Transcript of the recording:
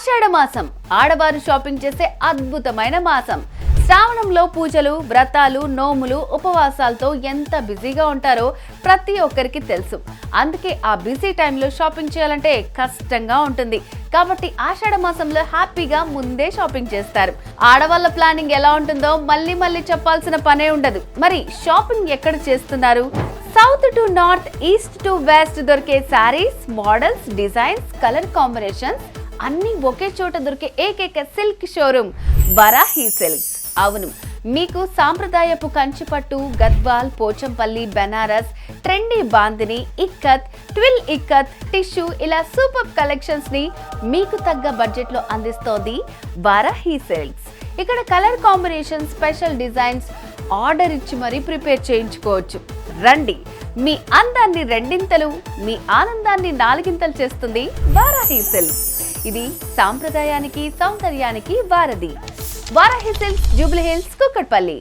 ఆషాఢ మాసం ఆడవారు షాపింగ్ చేసే అద్భుతమైన మాసం. శ్రావణంలో పూజలు, వ్రతాలు, నోములు, ఉపవాసాలతో ఎంత బిజీగా ఉంటారో ప్రతి ఒక్కరికి తెలుసు. అందుకే ఆ బిజీ టైంలో షాపింగ్ చేయాలంటే కష్టంగా ఉంటుంది. కాబట్టి ఆషాఢ మాసంలో హ్యాపీగా ముందే షాపింగ్ చేస్తారు. ఆడవాళ్ళ ప్లానింగ్ ఎలా ఉంటుందో మళ్ళీ చెప్పాల్సిన పనే ఉండదు. మరి షాపింగ్ ఎక్కడ చేస్తున్నారు? South to north, east to west దొరికే saris, models, designs, colour combinations అన్ని ఒకే చోట దొరికే ఏకైక సిల్క్ షోరూమ్ వరాహి సిల్క్స్. అవును, మీకు సాంప్రదాయపు కంచిపట్టు, Gadwal, Pochampalli, Banaras, trendy Bandhani, Ikkat, twill Ikkat, tissue ఇలా సూపర్ కలెక్షన్స్ ని మీకు తగ్గ బడ్జెట్ లో అందిస్తోంది వరాహి సిల్క్స్. ఇక్కడ colour combination, special designs order ఇచ్చి మరీ ప్రిపేర్ చేయించుకోవచ్చు. రండి, మీ అందాన్ని రెండింతలు, మీ ఆనందాన్ని నాలుగింతలు చేస్తుంది వరాహి సిల్క్స్. ఇది సాంప్రదాయానికి, సౌందర్యానికి వారధి. Varahi silks, Jubilee hills, Kukatpally.